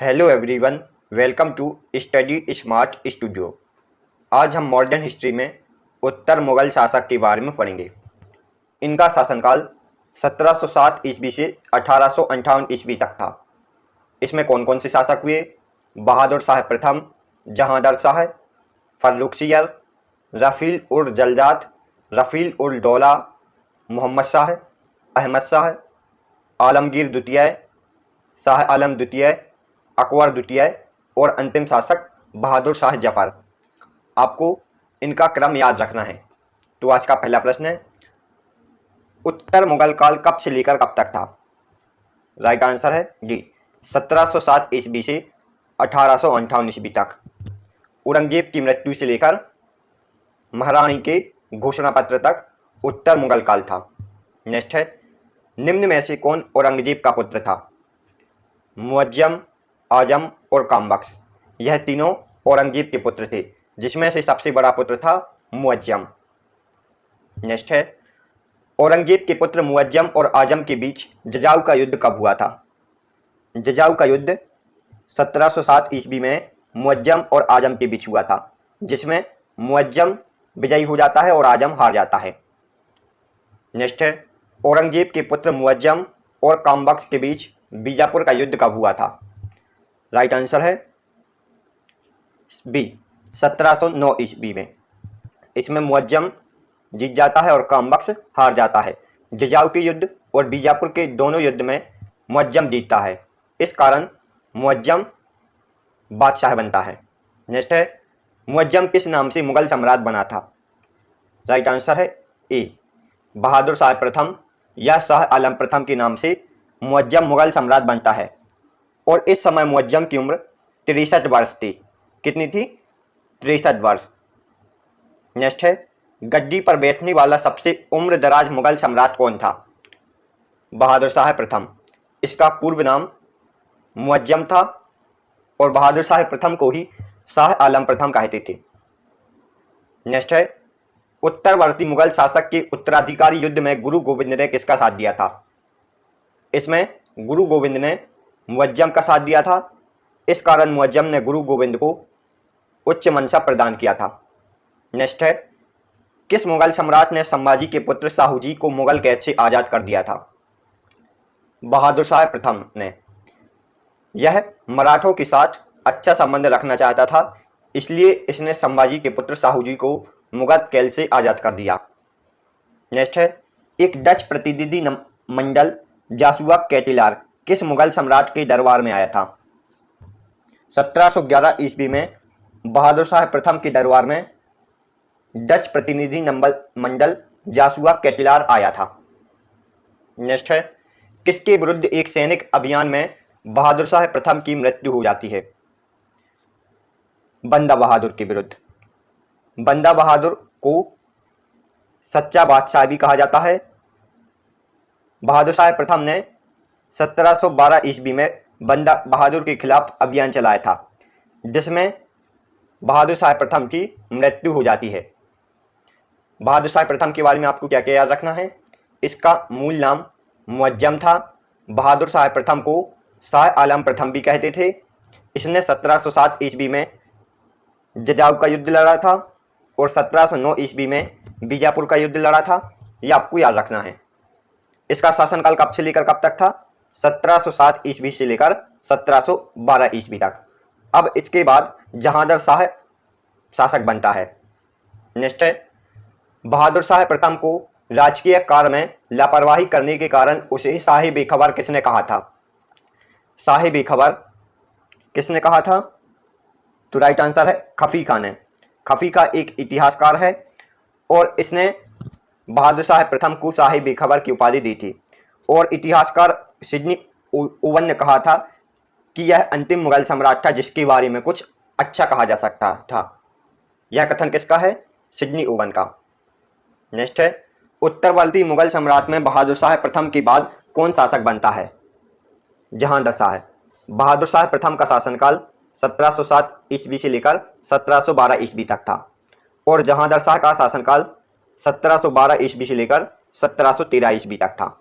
Hello everyone, welcome to study smart studio. आज हम modern history में उत्तर मुगल शासक के बारे में पढ़ेंगे। इनका शासनकाल 1707 ईस्वी से 1858 ईस्वी तक था। इसमें कौन कौन से शासक हुए? बहादुर शाह प्रथम, जहांदर शाह, फर्रुखसियर, रफ़ील उर जल्दात, रफ़ील उल दौला, मोहम्मद शाह, अहमद शाह, आलमगीर द्वितीय, शाह आलम द्वितीय, अकबर द्वितीय और अंतिम शासक बहादुर शाह जफर। आपको इनका क्रम याद रखना है। तो आज का पहला प्रश्न है, उत्तर मुगल काल कब से लेकर कब तक था? राइट आंसर है डी, 1707 ईस्वी से 1858 ईस्वी तक। औरंगजेब की मृत्यु से लेकर महारानी के घोषणा पत्र तक उत्तर मुगल काल था। नेक्स्ट है, निम्न में से कौन औरंगजेब का पुत्र था? मुअज्जम, आजम और कामबख्श। यह तीनों औरंगजेब के पुत्र थे, जिसमें से सबसे बड़ा पुत्र था मुअज्जम। नेक्स्ट है, औरंगजेब के पुत्र मुअज्जम और आजम के बीच जजाऊ का युद्ध कब हुआ था? जजाऊ का युद्ध 1707 ईस्वी में मुअज्जम और आजम के बीच हुआ था, जिसमें मुअज्जम विजयी हो जाता है और आजम हार जाता है। नेक्स्ट है, औरंगजेब के पुत्र मुअज्जम और कामबख्श के बीच बीजापुर का युद्ध कब हुआ था? राइट आंसर है बी, 1709 ईस्वी में। इसमें मुअज्जम जीत जाता है और कामबख्श हार जाता है। जजाऊ के युद्ध और बीजापुर के दोनों युद्ध में मुअज्जम जीतता है, इस कारण मुअज्जम बादशाह बनता है। नेक्स्ट है, मुअज्जम किस नाम से मुगल सम्राट बना था? राइट आंसर है ए, बहादुर शाह प्रथम या शाह आलम प्रथम के नाम से मुअज्जम मुगल सम्राट बनता है और इस समय मुअज्जम की उम्र 63 वर्ष थी। कितनी थी? 63 वर्ष। नेक्स्ट है, गद्दी पर बैठने वाला सबसे उम्र दराज मुगल सम्राट कौन था? बहादुर शाह प्रथम। इसका पूर्व नाम मुअज्जम था और बहादुर शाह प्रथम को ही शाह आलम प्रथम कहते थे। नेक्स्ट है, उत्तरवर्ती मुगल शासक के उत्तराधिकारी युद्ध में गुरु गोविंद ने किसका साथ दिया था? इसमें गुरु गोविंद ने मुअज्जम का साथ दिया था, इस कारण मुअज्जम ने गुरु गोविंद को उच्च मनसब प्रदान किया था। नेक्स्ट है, किस मुगल सम्राट ने संभाजी के पुत्र शाहूजी को मुगल कैद से आज़ाद कर दिया था? बहादुर शाह प्रथम ने। यह मराठों के साथ अच्छा संबंध रखना चाहता था, इसलिए इसने संभाजी के पुत्र शाहूजी को मुगल कैद से आज़ाद कर दिया। नेक्स्ट है, एक डच प्रतिनिधि मंडल जासुआ कैटिलार किस मुगल सम्राट के दरबार में आया था? 1711 ईस्वी में बहादुर शाह प्रथम के दरबार में डच प्रतिनिधि मंडल जासुआ कैटिलार आया था। नेक्स्ट है, किसके विरुद्ध एक सैनिक अभियान में बहादुर शाह प्रथम की मृत्यु हो जाती है? बंदा बहादुर के विरुद्ध। बंदा बहादुर को सच्चा बादशाह भी कहा जाता है। बहादुर शाह प्रथम ने 1712 ईस्वी में बंदा बहादुर के खिलाफ अभियान चलाया था, जिसमें बहादुर शाह प्रथम की मृत्यु हो जाती है। बहादुर शाह प्रथम के बारे में आपको क्या क्या याद रखना है? इसका मूल नाम मुअज्जम था। बहादुर शाह प्रथम को शाह आलम प्रथम भी कहते थे। इसने 1707 ईस्वी में जजाऊ का युद्ध लड़ा था और 1709 ईस्वी में बीजापुर का युद्ध लड़ा था। यह आपको याद रखना है। इसका शासनकाल कब से लेकर कब तक था? 1707 ईस्वी से लेकर 1712 ईस्वी तक। अब इसके बाद जहांदर शाह शासक बनता है। नेक्स्ट है, बहादुर शाह प्रथम को राजकीय कार्य में लापरवाही करने के कारण उसे शाह बेखबर किसने कहा था? शाह बेखबर किसने कहा था? तो राइट आंसर है खफी खान ने। खफी का एक इतिहासकार है और इसने बहादुर शाह प्रथम को शाह बेखबर की उपाधि दी थी और इतिहासकार सिडनी ओवन ने कहा था कि यह अंतिम मुगल सम्राट था जिसके बारे में कुछ अच्छा कहा जा सकता था। यह कथन किसका है? सिडनी ओवन का। नेक्स्ट है, उत्तरवर्ती मुगल सम्राट में बहादुर शाह प्रथम के बाद कौन शासक बनता है? जहांदर शाह। बहादुर शाह प्रथम का शासनकाल 1707 ईस्वी से लेकर 1712 ईस्वी तक था और जहांदर शाह का शासनकाल 1712 ईस्वी से लेकर 1713 ईस्वी तक था।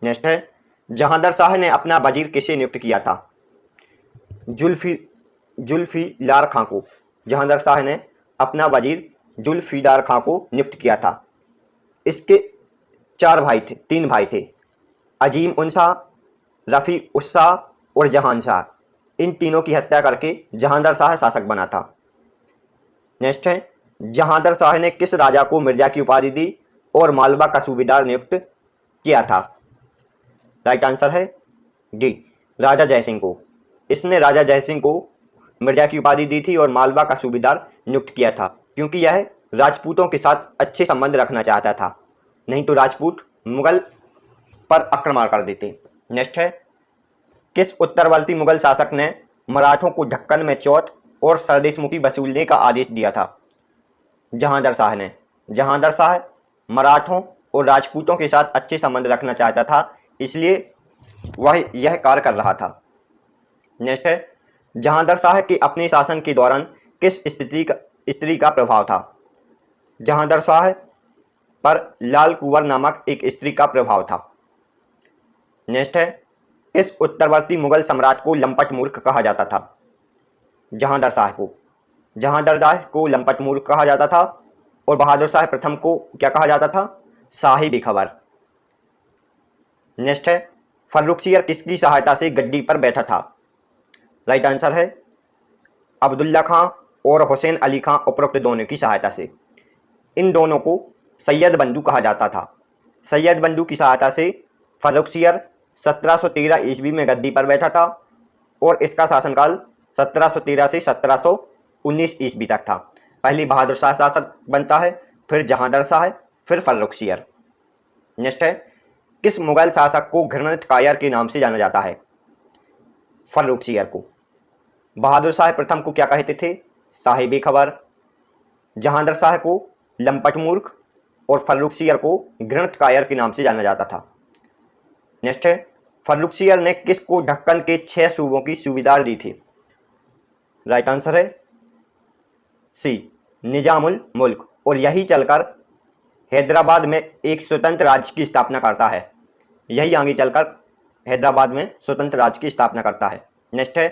नेक्स्ट है, जहांदर शाह ने अपना वजीर किसे नियुक्त किया था? जुल्फिकार खां को, जहांगीर शाह ने अपना वजीर जुल्फिकार खां को नियुक्त किया था। इसके तीन भाई थे, अजीम उन शाह, रफ़ी उस शाह और जहान शाह। इन तीनों की हत्या करके जहांगीर शाह शासक बना था। नेक्स्ट है, जहांगीर शाह ने किस राजा को मिर्जा की उपाधि दी और मालवा का सूबेदार नियुक्त किया था? राइट आंसर है डी, राजा जयसिंह को। इसने राजा जयसिंह को मिर्जा की उपाधि दी थी और मालवा का सूबेदार नियुक्त किया था, क्योंकि यह राजपूतों के साथ अच्छे संबंध रखना चाहता था, नहीं तो राजपूत मुगल पर आक्रमण कर देते। नेक्स्ट है, किस उत्तरवर्ती मुगल शासक ने मराठों को ढक्कन में चौथ और सरदेशमुखी वसूलने का आदेश दिया था? जहांगीर शाह ने। जहांगीर शाह मराठों और राजपूतों के साथ अच्छे संबंध रखना चाहता था, इसलिए वह यह कार्य कर रहा था। नेक्स्ट है, जहांगीर शाह के अपने शासन के दौरान किस स्त्री का प्रभाव था? जहांगीर शाह पर लाल कुंवर नामक एक स्त्री का प्रभाव था। नेक्स्ट है, इस उत्तरवर्ती मुगल सम्राट को लंपट मूर्ख कहा जाता था? जहांगीर शाह को। जहांगीर शाह को लंपट मूर्ख कहा जाता था और बहादुर शाह प्रथम को क्या कहा जाता था? शाही बेखबर। नेक्स्ट है, फर्रुखसियर किसकी सहायता से गद्दी पर बैठा था? राइट आंसर है अब्दुल्ला खां और हुसैन अली खां उपरोक्त दोनों की सहायता से। इन दोनों को सैयद बंधु कहा जाता था। सैयद बंधु की सहायता से फर्रुखसियर 1713 ईस्वी में गद्दी पर बैठा था और इसका शासनकाल 1713 से 1719 ईस्वी तक था। पहले बहादुर शाह शासक बनता है, फिर जहांगीर शाह, फिर फर्रुखसियर। नेक्स्ट है, किस मुगल शासक को घृणित कायर के नाम से जाना जाता है? फर्रुखसियर को। बहादुर शाह प्रथम को क्या कहते थे? शाही बेखबर। जहांगीर शाह को लंपट मूर्ख और फर्रुखसियर को घृणित कायर के नाम से जाना जाता था। नेक्स्ट है, फर्रुखसियर ने किसको ढक्कन के 6 सूबों की सूबेदार दी थी? राइट आंसर है सी, निजामुल मुल्क, और यही चलकर हैदराबाद में एक स्वतंत्र राज्य की स्थापना करता है। यही आगे चलकर हैदराबाद में स्वतंत्र राज्य की स्थापना करता है। नेक्स्ट है,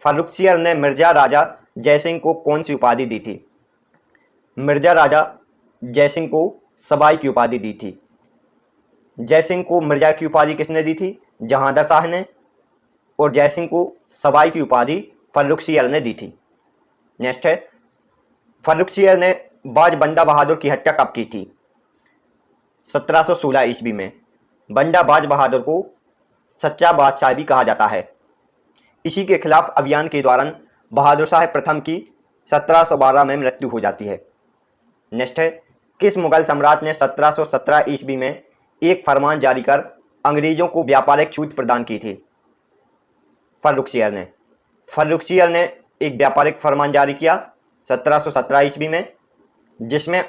फर्रुखसियर ने मिर्जा राजा जयसिंह को कौन सी उपाधि दी थी? मिर्जा राजा जयसिंह को सबाई की उपाधि दी थी। जयसिंह को मिर्जा की उपाधि किसने दी थी? जहांगीर शाह ने, और जयसिंह को सबाई की उपाधि फर्रुखसियर ने दी थी। नेक्स्ट है, फर्रुखसियर ने बाज बंदा बहादुर की हत्या कब की थी? 1716 ईस्वी में। बंदा बाज बहादुर को सच्चा बादशाह भी कहा जाता है। इसी के खिलाफ अभियान के दौरान बहादुर शाह प्रथम की 1712 में मृत्यु हो जाती है। नेक्स्ट है, किस मुगल सम्राट ने 1717 ईस्वी में एक फरमान जारी कर अंग्रेजों को व्यापारिक छूट प्रदान की थी? फर्रुखसियर ने। फर्रुखसियर ने एक व्यापारिक फरमान जारी किया 1717 ईस्वी में, जिसमें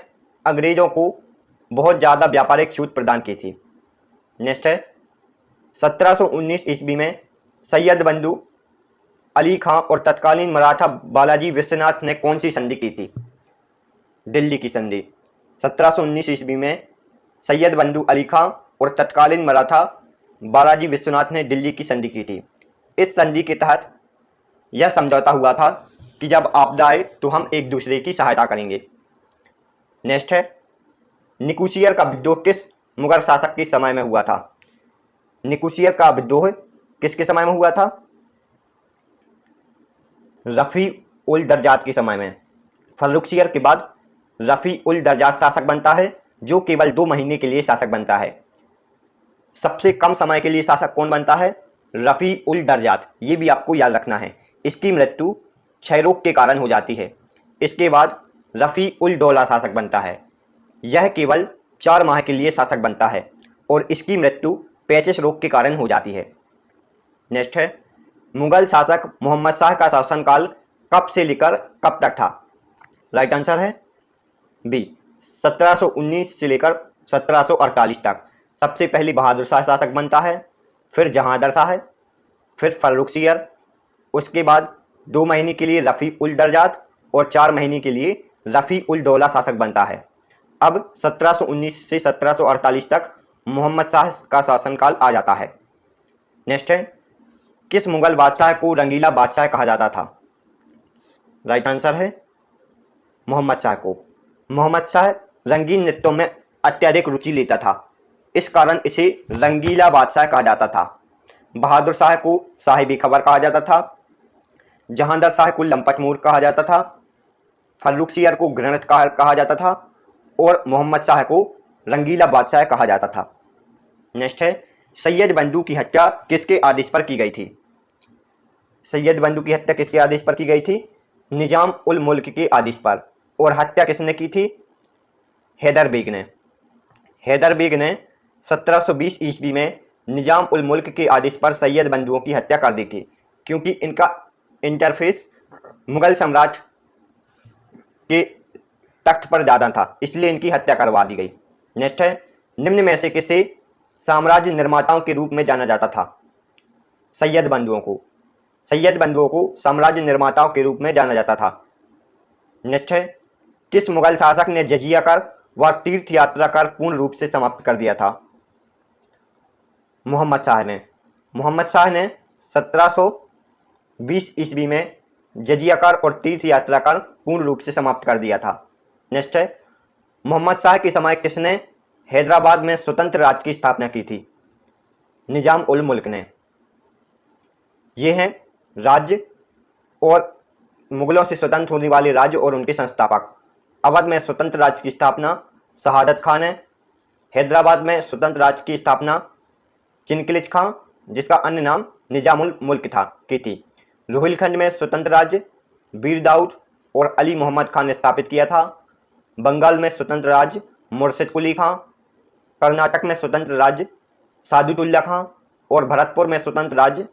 अंग्रेजों को बहुत ज़्यादा व्यापारिक छूट प्रदान की थी। नेक्स्ट है, 1719 ईस्वी में सैयद बंधु अली खां और तत्कालीन मराठा बालाजी विश्वनाथ ने कौन सी संधि की थी? दिल्ली की संधि। 1719 ईस्वी में सैयद बंधु अली खां और तत्कालीन मराठा बालाजी विश्वनाथ ने दिल्ली की संधि की थी। इस संधि के तहत यह समझौता हुआ था कि जब आपदा आए तो हम एक दूसरे की सहायता करेंगे। नेक्स्ट है, निकुसियर का विद्रोह किस मुगल शासक के समय में हुआ था? निकुसियर का विद्रोह किसके समय में हुआ था? रफ़ी उल दरजात के समय में। फर्रुखसियर के बाद रफ़ी उल दरजात शासक बनता है, जो केवल 2 महीने के लिए शासक बनता है। सबसे कम समय के लिए शासक कौन बनता है? रफ़ी उल दरजात। ये भी आपको याद रखना है। इसकी मृत्यु क्षय रोग के कारण हो जाती है। इसके बाद रफ़ी उल दौला शासक बनता है। यह केवल 4 माह के लिए शासक बनता है और इसकी मृत्यु पेचिश रोग के कारण हो जाती है। नेक्स्ट है, मुगल शासक मोहम्मद शाह का शासनकाल कब से लेकर कब तक था? राइट आंसर है बी, 1719 से लेकर 1748 तक। सबसे पहले बहादुर शाह शासक बनता है, फिर जहांगीर शाह, फिर फर्रुखसियर, उसके बाद 2 महीने के लिए रफ़ी उल दरजात और 4 महीने के लिए रफ़ी उल दौला शासक बनता है। अब 1719 से 1748 तक मोहम्मद शाह का शासनकाल आ जाता है। नेक्स्ट है, किस मुगल बादशाह को रंगीला बादशाह कहा जाता था? राइट आंसर है मोहम्मद शाह को। मोहम्मद शाह रंगीन नृत्यों में अत्यधिक रुचि लेता था, इस कारण इसे रंगीला बादशाह कहा जाता था। बहादुर शाह को साहिबी खबर कहा जाता था, जहांगीर शाह को लंपट मूर्ख कहा जाता था, फर्रुखसियर को घृणित कहा जाता था और मोहम्मद शाह को रंगीला बादशाह कहा जाता था। नेक्स्ट है, सैयद बंधु की हत्या किसके आदेश पर की गई थी? सैयद बंधु की हत्या किसके आदेश पर की गई थी? निजाम उल मुल्क के आदेश पर। और हत्या किसने की थी? हैदर बेग ने। हैदर बेग ने 1720 ईस्वी में निजाम उल मुल्क के आदेश पर सैयद बंधुओं की हत्या कर दी थी, क्योंकि इनका इंटरफेस मुगल सम्राट के तख्त पर ज़्यादा था, इसलिए इनकी हत्या करवा दी गई। नेक्स्ट है, निम्न में से किसे साम्राज्य निर्माताओं के रूप में जाना जाता था? सैयद बंधुओं को। सैयद बंधुओं को साम्राज्य निर्माताओं के रूप में जाना जाता था। नेक्स्ट है, किस मुगल शासक ने जजिया कर व तीर्थ यात्रा कर पूर्ण रूप से समाप्त कर दिया था? मोहम्मद शाह ने। मोहम्मद शाह ने 1720 ईस्वी में जजिया कर और तीर्थ यात्रा कर पूर्ण रूप से समाप्त कर दिया था। नेक्स्ट है, मोहम्मद शाह के समय किसने हैदराबाद में स्वतंत्र राज्य की स्थापना की थी? निजाम उल मुल्क ने। ये हैं राज्य और मुगलों से स्वतंत्र होने वाले राज्य और उनके संस्थापक। अवध में स्वतंत्र राज्य की स्थापना शहादत खान ने। हैदराबाद में स्वतंत्र राज्य की स्थापना चिनकिलिच खां, जिसका अन्य नाम निजामुल मुल्क था, की थी। रोहिलखंड में स्वतंत्र राज्य वीर दाऊद और अली मोहम्मद खान ने स्थापित किया था। बंगाल में स्वतंत्र राज्य मुर्शिद कुली खां। कर्नाटक में स्वतंत्र राज्य सादुतुल्ला खां और भरतपुर में स्वतंत्र राज्य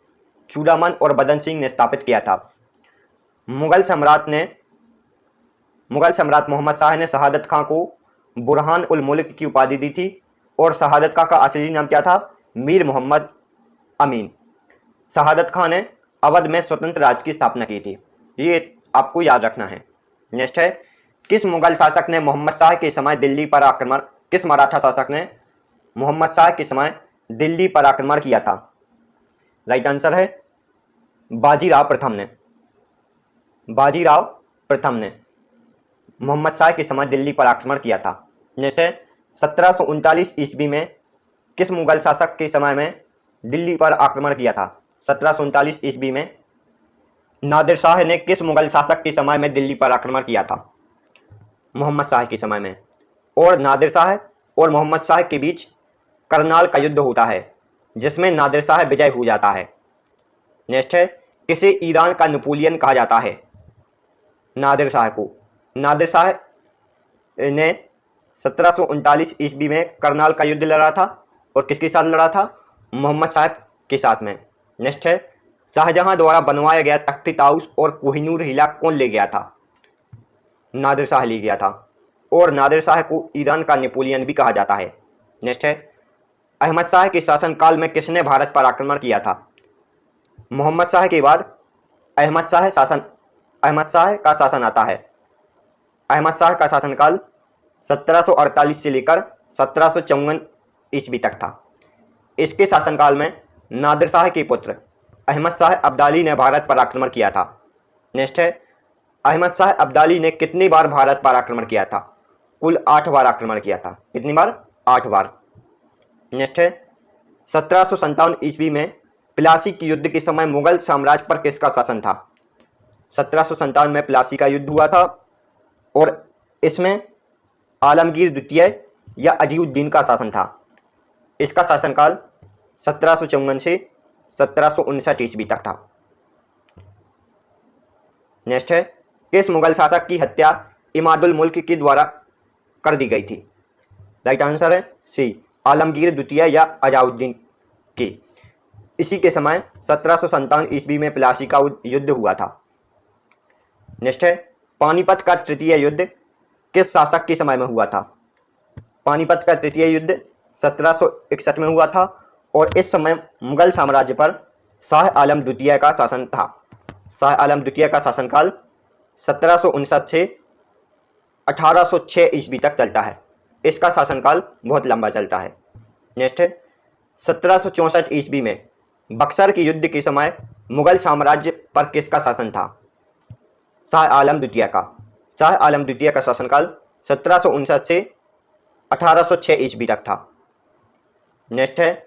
चूड़ामन और बदन सिंह ने स्थापित किया था। मुगल सम्राट मोहम्मद शाह ने शहादत खां को बुरहान उल मुल्क की उपाधि दी थी और शहादत खां का असली नाम क्या था? मीर मोहम्मद अमीन। शहादत खां ने अवध में स्वतंत्र राज्य की स्थापना की थी, ये आपको याद रखना है। नेक्स्ट है, किस मुगल शासक ने मोहम्मद शाह के समय दिल्ली पर आक्रमण किस मराठा शासक ने मोहम्मद शाह के समय दिल्ली पर आक्रमण किया था? राइट आंसर है बाजीराव प्रथम ने। बाजीराव प्रथम ने मोहम्मद शाह के समय दिल्ली पर आक्रमण किया था। नेक्स्ट है, 1739 ईस्वी में किस मुगल शासक के समय में दिल्ली पर आक्रमण किया था? 1739 ईस्वी में नादिर शाह ने किस मुगल शासक के समय में दिल्ली पर आक्रमण किया था? मोहम्मद शाह के समय में। और नादिर शाह और मोहम्मद शाह के बीच करनाल का युद्ध होता है, जिसमें नादिर शाह विजय हो जाता है। नेक्स्ट है, किसे ईरान का नेपोलियन कहा जाता है? नादिर शाह को। नादिर शाह ने 1739 ईस्वी में करनाल का युद्ध लड़ा था और किसके साथ लड़ा था? मोहम्मद शाह के साथ में। नेक्स्ट है, शाहजहां द्वारा बनवाया गया तख्ती ताउस और कोहिनूर हिला कौन ले गया था? नादिर शाह ले गया था और नादिर शाह को ईरान का नेपोलियन भी कहा जाता है। नेक्स्ट है, अहमद शाह के शासनकाल में किसने भारत पर आक्रमण किया था? मोहम्मद शाह के बाद अहमद शाह का शासन आता है। अहमद शाह का शासनकाल 1748 से लेकर 1754 ईस्वी तक था। इसके शासनकाल में नादिर शाह के पुत्र अहमद शाह अब्दाली ने भारत पर आक्रमण किया था। नेक्स्ट है, अहमद शाह अब्दाली ने कितनी बार भारत पर आक्रमण किया था? कुल 8 बार आक्रमण किया था। कितनी बार? 8 बार। नेक्स्ट है, 1757 ईस्वी में प्लासी के युद्ध के समय मुगल साम्राज्य पर किसका शासन था? 1757 में प्लासी का युद्ध हुआ था और इसमें आलमगीर द्वितीय या अजीउद्दीन का शासन था। इसका शासनकाल 1754 से 1759 ईस्वी तक था। नेक्स्ट है, किस मुगल शासक की हत्या इमादुल मुल्क के द्वारा कर दी गई थी? राइट आंसर है सी, आलमगीर द्वितीय या अजाउद्दीन की। इसी के समय 1757 ईस्वी में प्लासी का युद्ध हुआ था। नेक्स्ट है, पानीपत का तृतीय युद्ध किस शासक के समय में हुआ था? पानीपत का तृतीय युद्ध 1761 में हुआ था और इस समय मुगल साम्राज्य पर शाह आलम द्वितीय का शासन था। शाह आलम द्वितीय का शासनकाल 1759 से 1806 ईस्वी तक चलता है। इसका शासनकाल बहुत लंबा चलता है। नेक्स्ट है, 1764 ईस्वी में बक्सर के युद्ध के समय मुगल साम्राज्य पर किसका शासन था? शाह आलम द्वितीय का। शाह आलम द्वितीय का शासनकाल 1759 से 1806 ईस्वी तक था। नेक्स्ट है,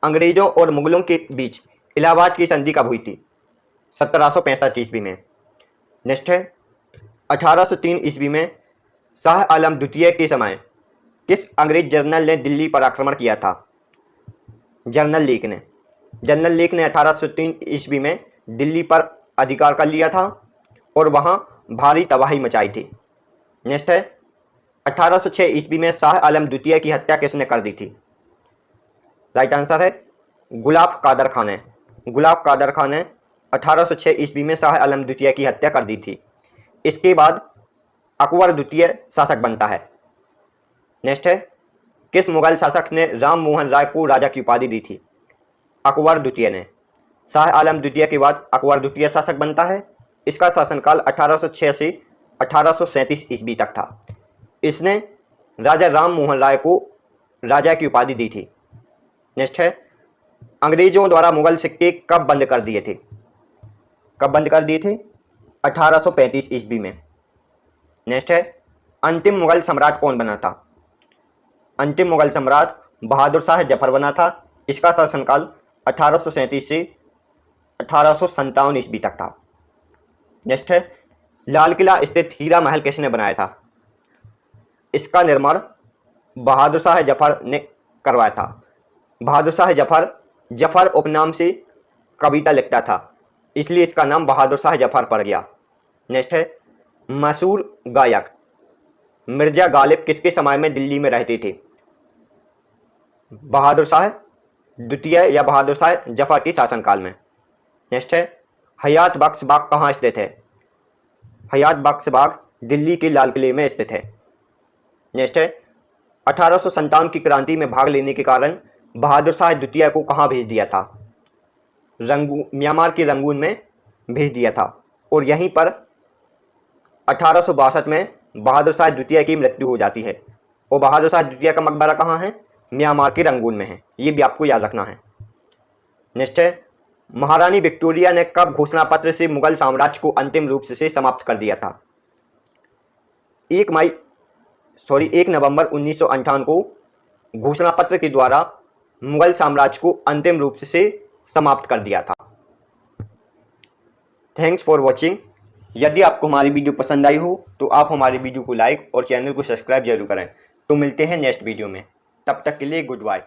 अंग्रेजों और मुगलों के बीच इलाहाबाद की संधि कब हुई थी? 1765 ईस्वी में। नेक्स्ट है, 1803 ईस्वी में शाह आलम द्वितीय के समय किस अंग्रेज जनरल ने दिल्ली पर आक्रमण किया था? जनरल लेक ने। जनरल लेक ने 1803 ईस्वी में दिल्ली पर अधिकार कर लिया था और वहां भारी तबाही मचाई थी। नेक्स्ट है, 1806 ईस्वी में शाह आलम द्वितीय की हत्या किसने कर दी थी? राइट आंसर है गुलाब कादर खान ने। गुलाब कादर खान ने 1806 ईस्वी में शाह आलम द्वितीय की हत्या कर दी थी। इसके बाद अकबर द्वितीय शासक बनता है। नेक्स्ट है, किस मुगल शासक ने राम मोहन राय को राजा की उपाधि दी थी? अकबर द्वितीय ने। शाह आलम द्वितीय के बाद अकबर द्वितीय शासक बनता है। इसका शासनकाल 1806 से 1837 ईस्वी तक था। इसने राजा राम मोहन राय को राजा की उपाधि दी थी। नेक्स्ट है, अंग्रेजों द्वारा मुगल सिक्के कब बंद कर दिए थे? कब बंद कर दिए थे? 1835 ईस्वी में। नेक्स्ट है, अंतिम मुगल सम्राट कौन बना था? अंतिम मुगल सम्राट बहादुर शाह जफर बना था। इसका शासनकाल 1837 से 1857 ईस्वी तक था। नेक्स्ट है, लाल किला स्थित हीरा महल किसने बनाया था? इसका निर्माण बहादुर शाह जफर ने करवाया था। बहादुर शाह जफर उपनाम से कविता लिखता था, इसलिए इसका नाम बहादुर शाह जफर पड़ गया। नेक्स्ट है, मशहूर गायक मिर्जा गालिब किसके समय में दिल्ली में रहते थे? बहादुर शाह द्वितीय या बहादुर शाह जफर की शासनकाल में। नेक्स्ट है, हयात बख्श बाग कहाँ स्थित है? हयात बख्श बाग दिल्ली के लाल किले में स्थित है। नेक्स्ट है, 1857 की क्रांति में भाग लेने के कारण बहादुर शाह द्वितीय को कहाँ भेज दिया था? म्यांमार के रंगून में भेज दिया था और यहीं पर 1862 में बहादुर शाह द्वितीय की मृत्यु हो जाती है और बहादुर शाह द्वितीय का मकबरा कहाँ है? म्यांमार के रंगून में है। ये भी आपको याद रखना है। नेक्स्ट है, महारानी विक्टोरिया ने कब घोषणा पत्र से मुगल साम्राज्य को अंतिम रूप से समाप्त कर दिया था? 1 नवंबर 1958 को घोषणा पत्र के द्वारा मुगल साम्राज्य को अंतिम रूप से समाप्त कर दिया था। Thanks for watching. यदि आपको हमारी वीडियो पसंद आई हो तो आप हमारी वीडियो को लाइक और चैनल को सब्सक्राइब जरूर करें। तो मिलते हैं नेक्स्ट वीडियो में, तब तक के लिए गुड बाय।